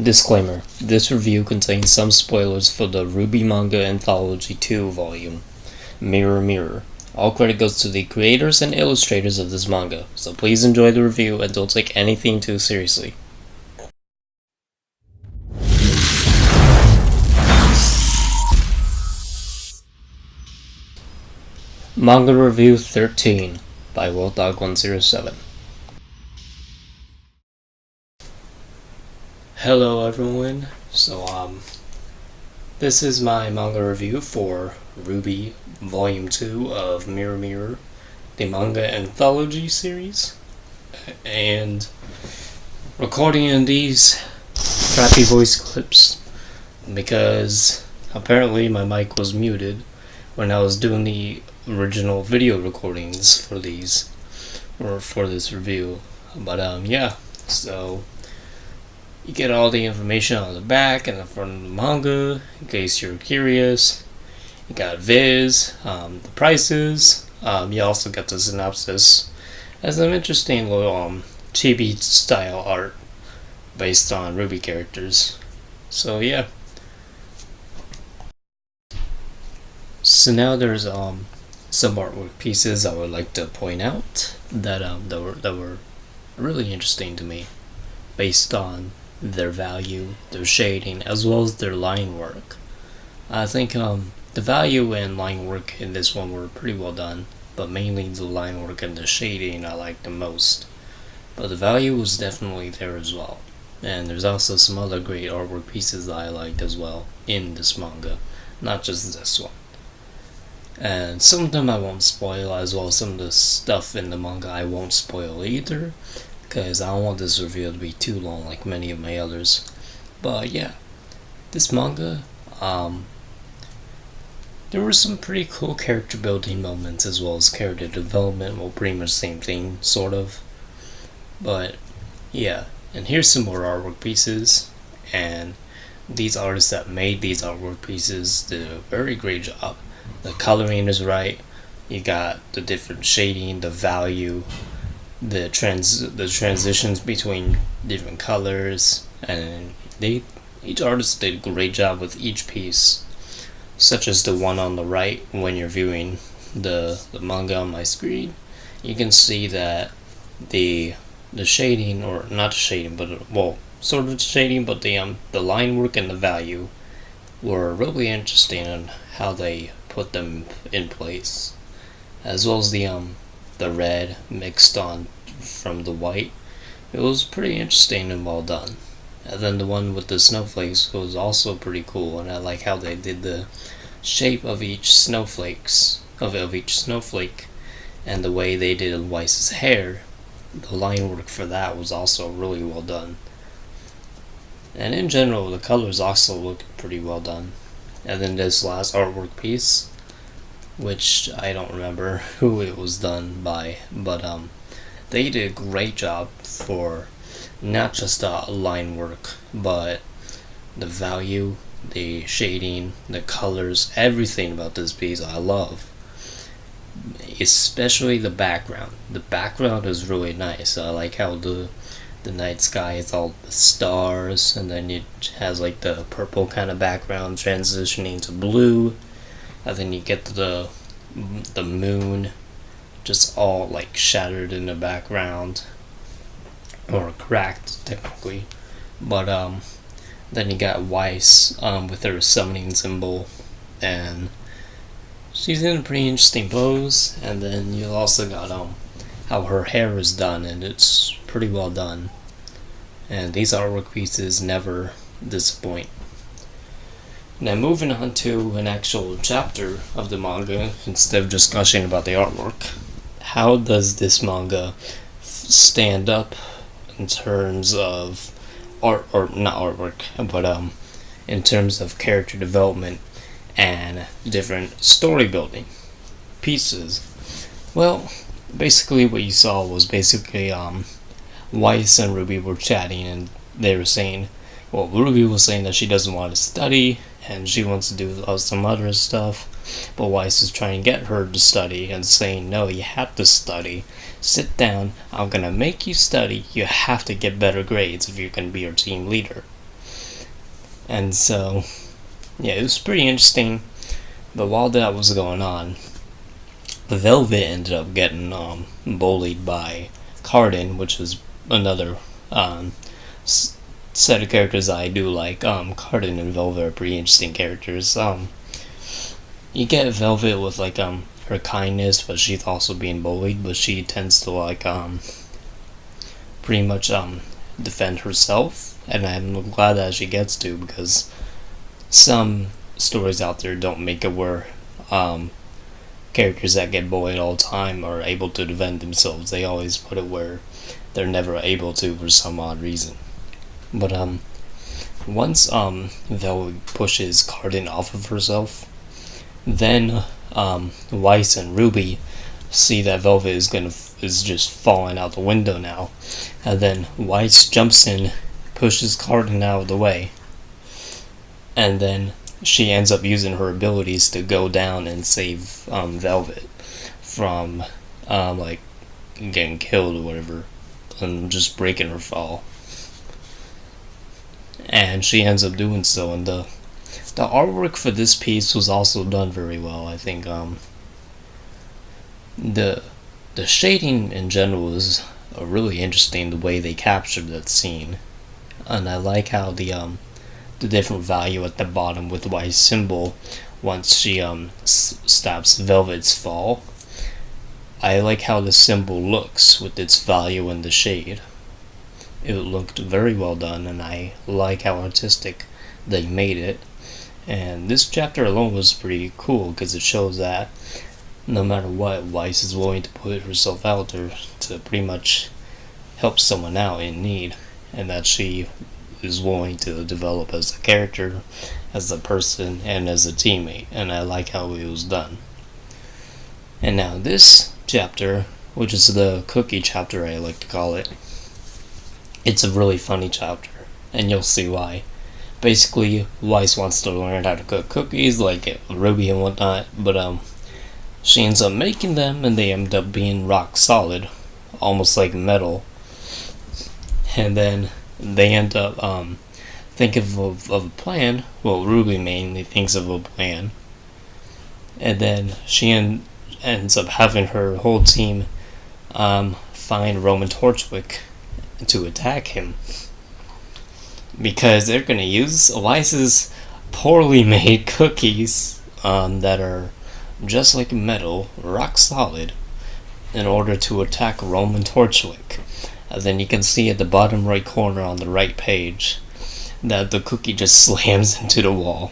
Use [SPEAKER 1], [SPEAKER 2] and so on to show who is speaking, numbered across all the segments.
[SPEAKER 1] Disclaimer: this review contains some spoilers for the RWBY Manga Anthology 2 volume, Mirror Mirror. All credit goes to the creators and illustrators of this manga, so please enjoy the review and don't take anything too seriously. Manga Review 13 by Wolfdog 107. Hello everyone, this is my manga review for RWBY Volume 2 of Mirror Mirror, the manga anthology series, and recording in these crappy voice clips because apparently my mic was muted when I was doing the original video recordings for these, or for this review, but so you get all the information on the back and the front of the manga, in case you're curious. You got Viz, the prices, you also got the synopsis, and some interesting little chibi style art based on RWBY characters. So yeah. So now there's some artwork pieces I would like to point out that that were really interesting to me, based on their value, their shading, as well as their line work. I think the value and line work in this one were pretty well done, but mainly the line work and the shading I liked the most. But the value was definitely there as well. And there's also some other great artwork pieces that I liked as well in this manga, not just this one. And some of them I won't spoil, as well as some of the stuff in the manga I won't spoil either, because I don't want this review to be too long like many of my others. But yeah, this manga, there were some pretty cool character building moments as well as character development. Well, pretty much the same thing, sort of. But yeah, and here's some more artwork pieces, and these artists that made these artwork pieces did a very great job. The coloring is right, you got the different shading, the value, the transitions between different colors, and each artist did a great job with each piece, such as the one on the right. When you're viewing the manga on my screen, you can see that the shading, or not the shading, but well, sort of the shading, but the line work and the value were really interesting in how they put them in place, as well as the red mixed on from the white. It was pretty interesting and well done. And then the one with the snowflakes was also pretty cool, and I like how they did the shape of each snowflake, and the way they did Weiss's hair. The line work for that was also really well done. And in general, the colors also looked pretty well done. And then this last artwork piece, which I don't remember who it was done by, but they did a great job for not just line work, but the value, the shading, the colors, everything about this piece I love. Especially the background. The background is really nice. I like how the night sky is all the stars, and then it has like the purple kind of background transitioning to blue, and then you get the moon just all like shattered in the background, or cracked technically, but then you got Weiss with her summoning symbol, and she's in a pretty interesting pose. And then you also got how her hair is done, and it's pretty well done. And these artwork pieces never disappoint. Now moving on to an actual chapter of the manga, instead of just gushing about the artwork. How does this manga stand up in terms of art, or not artwork, but in terms of character development and different story building pieces? Well, basically what you saw was basically Weiss and RWBY were chatting, and they were saying, well, RWBY was saying that she doesn't want to study and she wants to do some other stuff, but Weiss is trying to get her to study and saying, no, you have to study, sit down, I'm gonna make you study, you have to get better grades if you're gonna be our team leader. And so, yeah, it was pretty interesting. But while that was going on, Velvet ended up getting bullied by Cardin, which is another set of characters I do like. Cardin and Velvet are pretty interesting characters. You get Velvet with like her kindness, but she's also being bullied. But she tends to like pretty much defend herself, and I'm glad that she gets to, because some stories out there don't make it where characters that get bullied all the time are able to defend themselves. They always put it where they're never able to for some odd reason. But once Velvet pushes Cardin off of herself, then Weiss and Ruby see that Velvet is just falling out the window now, and then Weiss jumps in, pushes Cardin out of the way, and then she ends up using her abilities to go down and save Velvet from like getting killed or whatever, and just breaking her fall. And she ends up doing so, and the artwork for this piece was also done very well. I think the shading in general is really interesting, the way they captured that scene, and I like how the different value at the bottom with the white symbol once she stops Velvet's fall. I like how the symbol looks with its value in the shade. It looked very well done, and I like how artistic they made it. And this chapter alone was pretty cool because it shows that no matter what, Weiss is willing to put herself out there to pretty much help someone out in need, and that she is willing to develop as a character, as a person, and as a teammate. And I like how it was done. And now this chapter, which is the cookie chapter I like to call it, it's a really funny chapter, and you'll see why. Basically, Weiss wants to learn how to cook cookies like RWBY and whatnot, but she ends up making them, and they end up being rock solid, almost like metal. And then they end up thinking of a plan. Well, RWBY mainly thinks of a plan, and then she ends up having her whole team find Roman Torchwick to attack him, because they're going to use Weiss's poorly made cookies that are just like metal, rock solid, in order to attack Roman Torchwick. And then you can see at the bottom right corner on the right page that the cookie just slams into the wall.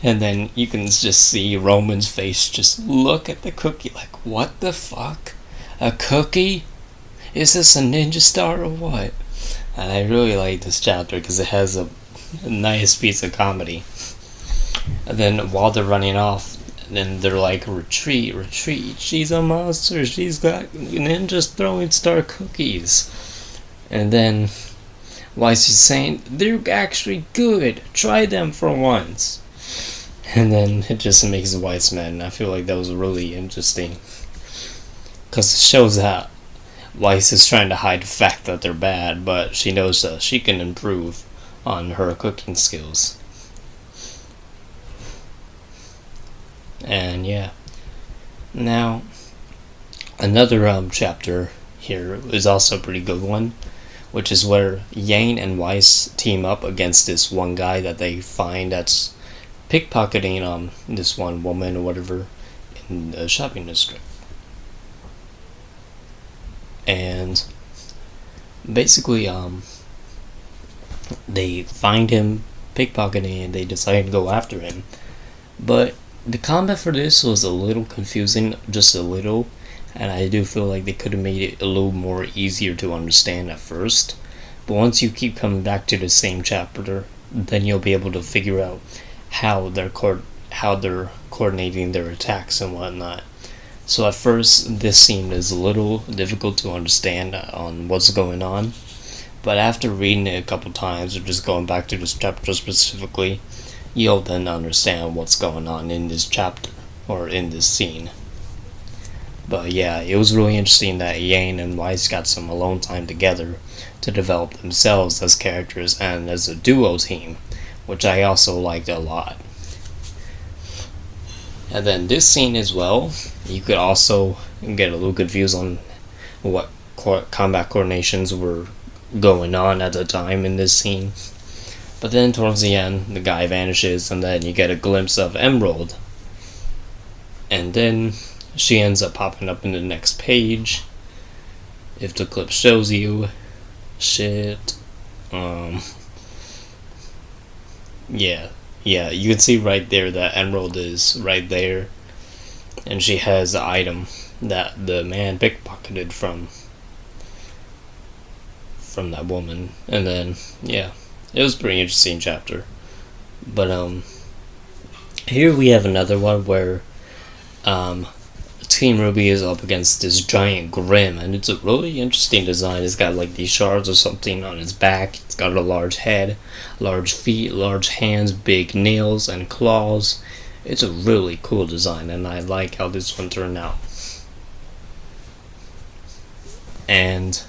[SPEAKER 1] And then you can just see Roman's face just look at the cookie like, what the fuck? A cookie? Is this a ninja star or what? And I really like this chapter because it has a nice piece of comedy. And then while they're running off, then they're like, retreat, retreat. She's a monster. She's got ninjas throwing star cookies. And then Weiss is saying, they're actually good. Try them for once. And then it just makes Weiss mad. And I feel like that was really interesting, because it shows that Weiss is trying to hide the fact that they're bad, but she knows that she can improve on her cooking skills. And yeah. Now, another chapter here is also a pretty good one, which is where Yang and Weiss team up against this one guy that they find that's pickpocketing this one woman or whatever in the shopping district. And basically they find him pickpocketing and they decide to go after him. But the combat for this was a little confusing, just a little, and I do feel like they could have made it a little more easier to understand at first. But once you keep coming back to the same chapter, then you'll be able to figure out how they're coordinating their attacks and whatnot. So at first, this seemed as a little difficult to understand on what's going on, but after reading it a couple times, or just going back to this chapter specifically, you'll then understand what's going on in this chapter, or in this scene. But yeah, it was really interesting that Yang and Weiss got some alone time together to develop themselves as characters and as a duo team, which I also liked a lot. And then this scene as well, you could also get a little good views on what combat coordinations were going on at the time in this scene. But then towards the end, the guy vanishes, and then you get a glimpse of Emerald. And then she ends up popping up in the next page. If the clip shows you, shit. Yeah, you can see right there that Emerald is right there. And she has the item that the man pickpocketed from that woman. And then, yeah, it was a pretty interesting chapter. But, here we have another one where, Team RWBY is up against this giant Grim, and it's a really interesting design. It's got like these shards or something on its back. It's got a large head, large feet, large hands, big nails and claws. It's a really cool design, and I like how this one turned out. And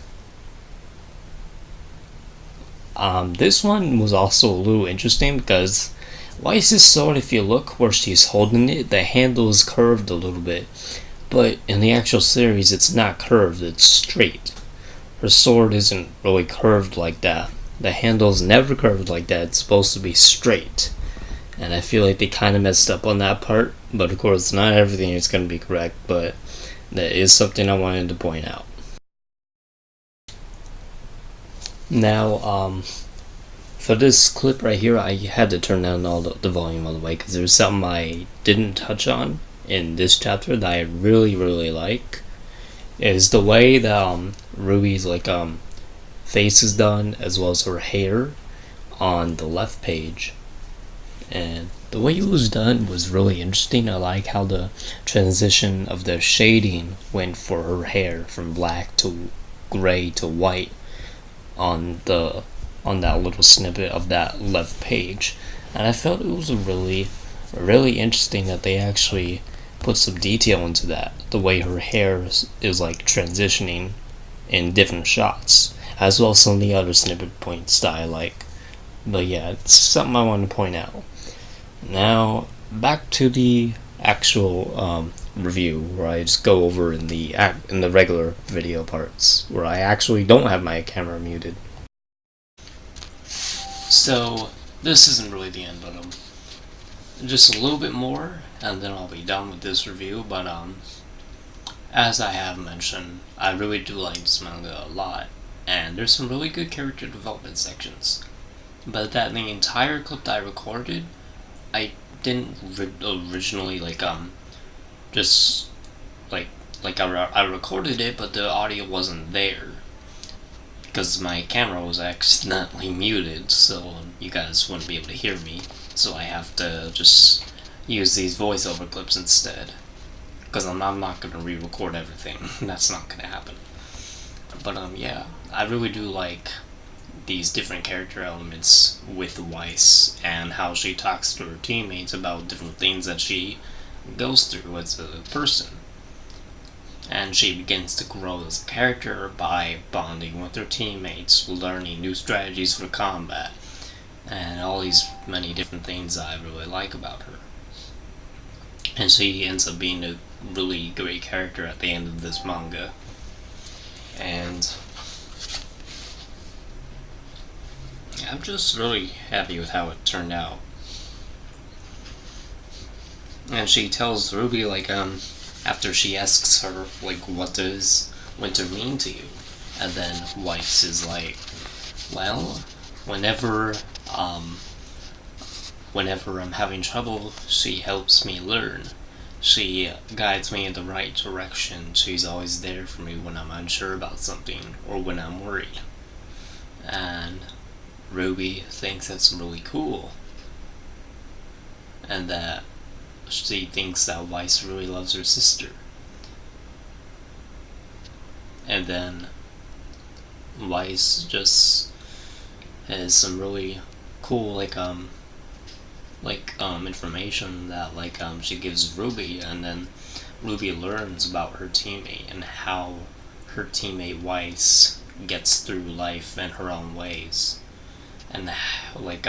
[SPEAKER 1] this one was also a little interesting because Weiss's sword, if you look where she's holding it, the handle is curved a little bit. But in the actual series, it's not curved, it's straight. Her sword isn't really curved like that. The handle's never curved like that, it's supposed to be straight. And I feel like they kind of messed up on that part. But of course, not everything is going to be correct, but that is something I wanted to point out. Now, for this clip right here, I had to turn down all the volume all the way because there's something I didn't touch on in this chapter that I really like. Is the way that RWBY's like face is done, as well as her hair on the left page. And the way it was done was really interesting. I like how the transition of the shading went for her hair from black to gray to white on that little snippet of that left page. And I felt it was really interesting that they actually put some detail into that, the way her hair is like transitioning in different shots, as well as some of the other snippet points that I like. But yeah, it's something I want to point out. Now back to the actual review, where I just go over in the regular video parts, where I actually don't have my camera muted. So this isn't really the end, but just a little bit more, and then I'll be done with this review. But as I have mentioned, I really do like this manga a lot, and there's some really good character development sections. But that the entire clip that I recorded, I didn't originally just I recorded it, but the audio wasn't there because my camera was accidentally muted, so you guys wouldn't be able to hear me. So I have to just use these voiceover clips instead, because I'm not going to re-record everything. That's not going to happen. But yeah, I really do like these different character elements with Weiss, and how she talks to her teammates about different things that she goes through as a person. And she begins to grow as a character by bonding with her teammates, learning new strategies for combat, and all these many different things I really like about her. And she ends up being a really great character at the end of this manga. And I'm just really happy with how it turned out. And she tells RWBY, after she asks her, what does winter mean to you? And then Weiss is like, well, whenever I'm having trouble, she helps me learn. She guides me in the right direction. She's always there for me when I'm unsure about something or when I'm worried. And RWBY thinks that's really cool. And that she thinks that Weiss really loves her sister. And then Weiss just has some really cool information that she gives RWBY, and then RWBY learns about her teammate and how her teammate Weiss gets through life in her own ways. and like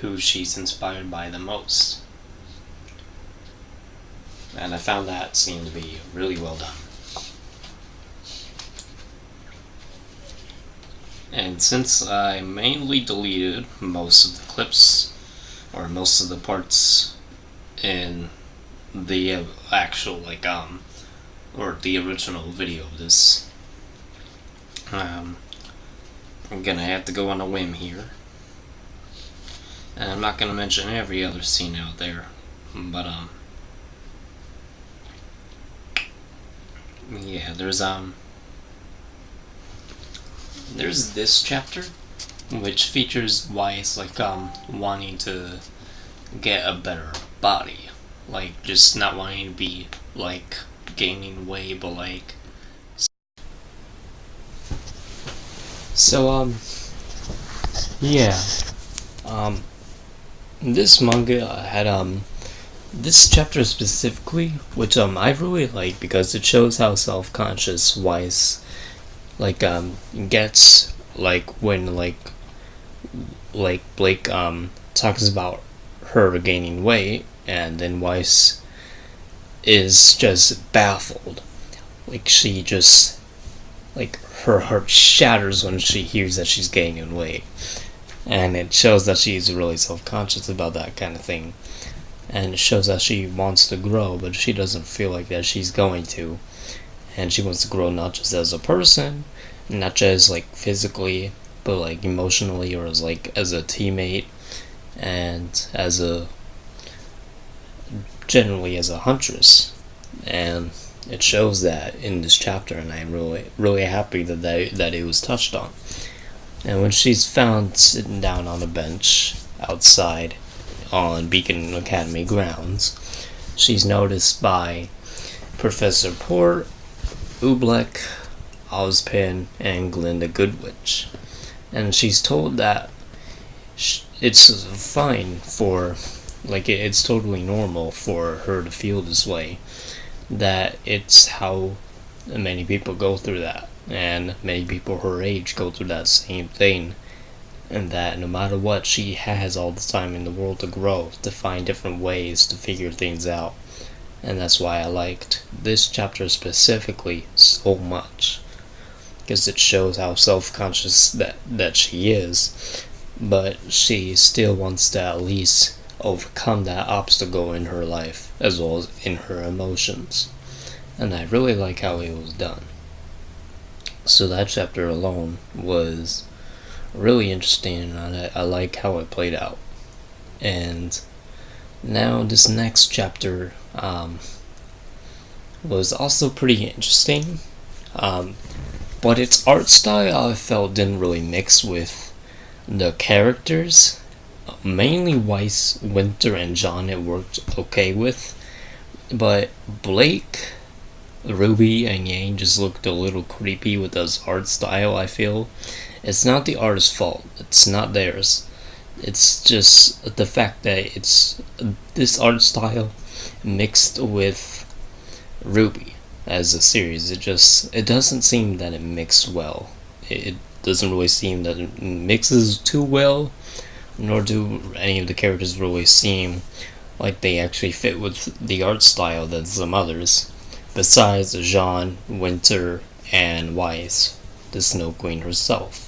[SPEAKER 1] who she's inspired by the most. And I found that scene to be really well done. And since I mainly deleted most of the clips, or most of the parts in the actual, or the original video of this, I'm gonna have to go on a whim here. And I'm not gonna mention every other scene out there, but, yeah, there's this chapter, which features Weiss, wanting to get a better body. Like, just not wanting to be, gaining weight, but, So, yeah. This manga had, this chapter specifically, which, I really like because it shows how self-conscious Weiss, gets, when, Blake, talks about her gaining weight, and then Weiss is just baffled. She just, her heart shatters when she hears that she's gaining weight. And it shows that she's really self-conscious about that kind of thing. And it shows that she wants to grow, but she doesn't feel like that she's going to. And she wants to grow not just as a person, not just, physically, but, emotionally, or as a teammate, and generally as a huntress. And it shows that in this chapter, and I'm really happy that it was touched on. And when she's found sitting down on a bench outside on Beacon Academy grounds, she's noticed by Professor Port, Oobleck, Ozpin, and Glinda Goodwitch. And she's told that it's fine for, it's totally normal for her to feel this way. That it's how many people go through that. And many people her age go through that same thing. And that no matter what, she has all the time in the world to grow, to find different ways to figure things out. And that's why I liked this chapter specifically so much. Because it shows how self-conscious that she is. But she still wants to at least overcome that obstacle in her life, as well as in her emotions. And I really like how it was done. So that chapter alone was really interesting, and I like how it played out. And now this next chapter was also pretty interesting, but its art style I felt didn't really mix with the characters. Mainly Weiss, Winter, and John it worked okay with, but Blake, RWBY, and Yang just looked a little creepy with his art style, I feel. It's not the artist's fault, it's not theirs. It's just the fact that it's this art style mixed with RWBY as a series. It doesn't seem that it mixed well. It doesn't really seem that it mixes too well, nor do any of the characters really seem like they actually fit with the art style than some others. Besides Jean, Winter, and Weiss, the Snow Queen herself.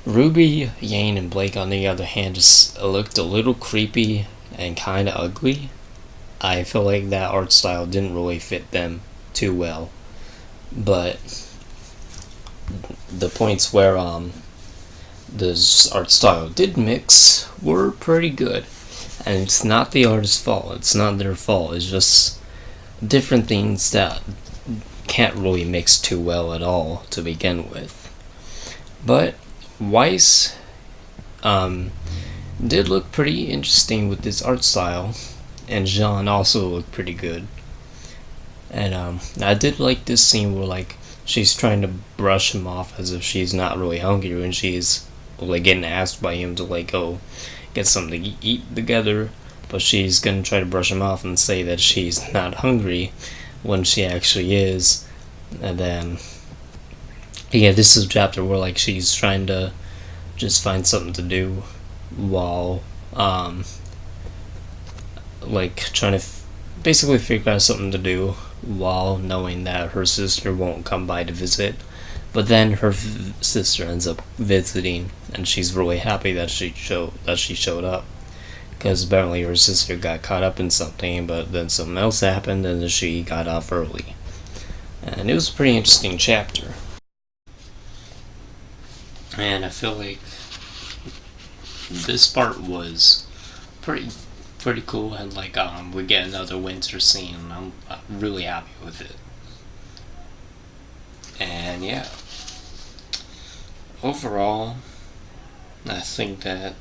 [SPEAKER 1] RWBY, Yang, and Blake, on the other hand, just looked a little creepy and kinda ugly. I feel like that art style didn't really fit them too well. But the points where this art style did mix were pretty good. And it's not the artist's fault, it's not their fault, it's just different things that can't really mix too well at all to begin with. But Weiss did look pretty interesting with this art style, and Jean also looked pretty good. And I did like this scene where she's trying to brush him off as if she's not really hungry when she's getting asked by him to go get something to eat together, but she's gonna try to brush him off and say that she's not hungry when she actually is. And then this is a chapter where she's trying to just find something to do while like trying to basically figure out something to do while knowing that her sister won't come by to visit. But then her sister ends up visiting, and she's really happy that she showed up, because apparently her sister got caught up in something, but then something else happened and she got off early. And it was a pretty interesting chapter. And I feel like this part was pretty cool, and like we get another winter scene, and I'm really happy with it. And yeah, overall, I think that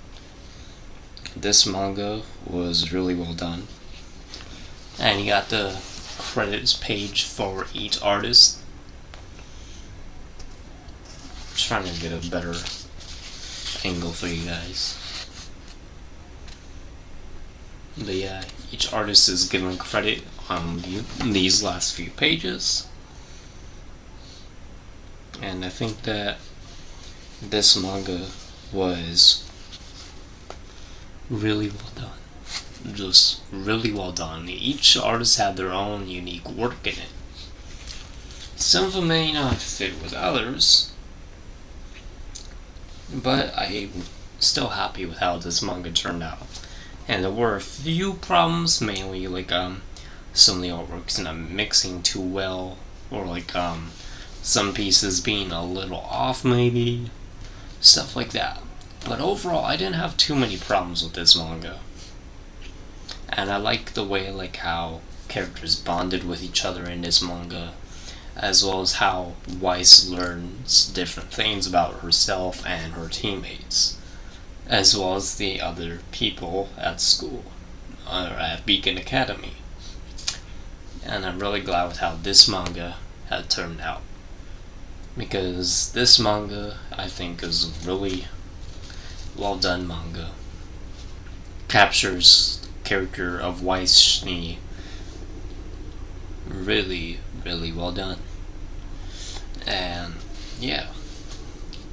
[SPEAKER 1] this manga was really well done. And you got the credits page for each artist. Trying to get a better angle for you guys. But yeah, each artist is given credit on these last few pages. And I think that this manga was really well done. Just really well done. Each artist had their own unique work in it. Some of them may not fit with others, but I'm still happy with how this manga turned out. And there were a few problems, mainly like some of the artworks not mixing too well, or like some pieces being a little off maybe, stuff like that. But overall, I didn't have too many problems with this manga. And I like the way like how characters bonded with each other in this manga, as well as how Weiss learns different things about herself and her teammates, as well as the other people at school, or at Beacon Academy. And I'm really glad with how this manga had turned out, because this manga, I think, is a really well done manga. Captures the character of Weiss really, really well done. And yeah,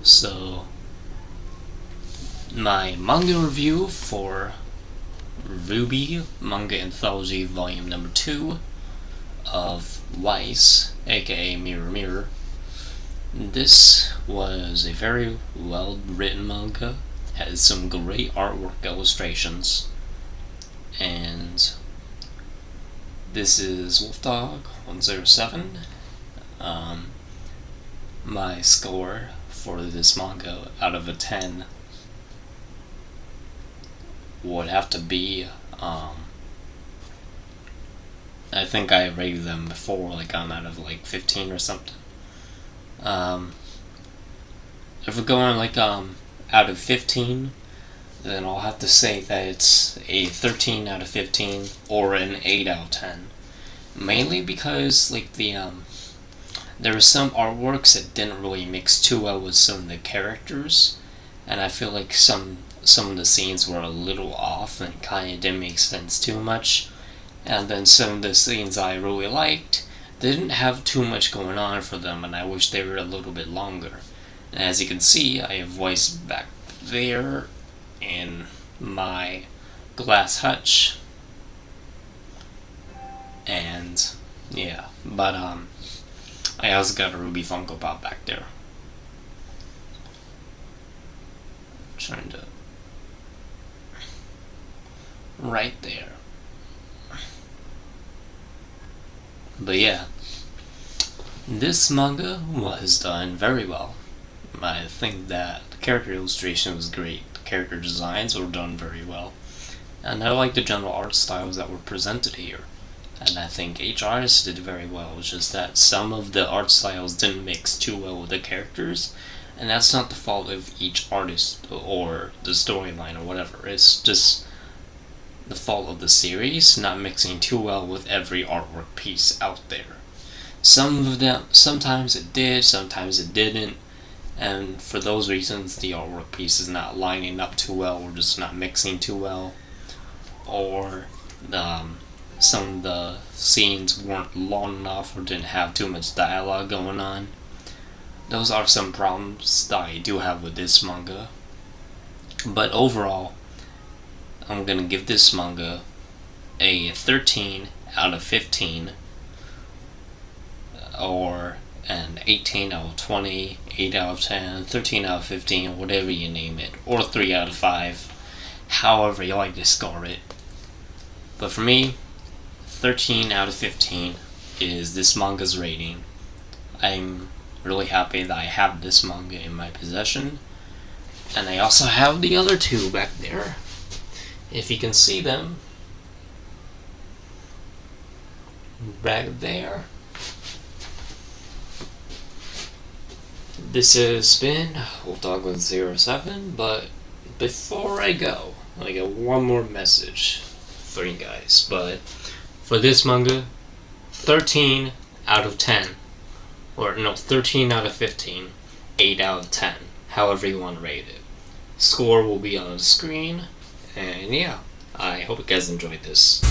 [SPEAKER 1] so my manga review for RWBY Manga Anthology Volume Number 2 of Weiss, aka Mirror Mirror. This was a very well written manga, has some great artwork illustrations, and this is Wolfdog 107. My score for this manga out of a 10 would have to be, I think I rated them before, like I'm out of like 15 or something. If we're going like out of 15, then I'll have to say that it's a 13 out of 15 or an 8 out of 10. Mainly because like there were some artworks that didn't really mix too well with some of the characters, and I feel like some of the scenes were a little off and kind of didn't make sense too much. And then some of the scenes I really liked didn't have too much going on for them, and I wish they were a little bit longer. And as you can see, I have Weiss back there in my glass hutch. And yeah, but I also got a RWBY Funko Pop back there. Trying to right there. But yeah, this manga was done very well. I think that the character illustration was great. The character designs were done very well. And I like the general art styles that were presented here. And I think each artist did very well. It's just that some of the art styles didn't mix too well with the characters. And that's not the fault of each artist or the storyline or whatever. It's just the fault of the series not mixing too well with every artwork piece out there. Some of them, sometimes it did, sometimes it didn't. And for those reasons, the artwork piece is not lining up too well, or just not mixing too well. Or some of the scenes weren't long enough or didn't have too much dialogue going on. Those are some problems that I do have with this manga. But overall, I'm gonna give this manga a 13 out of 15, or an 18 out of 20, 8 out of 10, 13 out of 15, whatever you name it, or 3 out of 5, however you like to score it. But for me, 13 out of 15 is this manga's rating. I'm really happy that I have this manga in my possession, and I also have the other two back there, if you can see them. Back there. This has been Wolfdog with 07, but before I go, I got one more message for you guys. But for this manga, 13 out of 10. Or no, 13 out of 15, 8 out of 10, however you want to rate it. Score will be on the screen, and yeah, I hope you guys enjoyed this.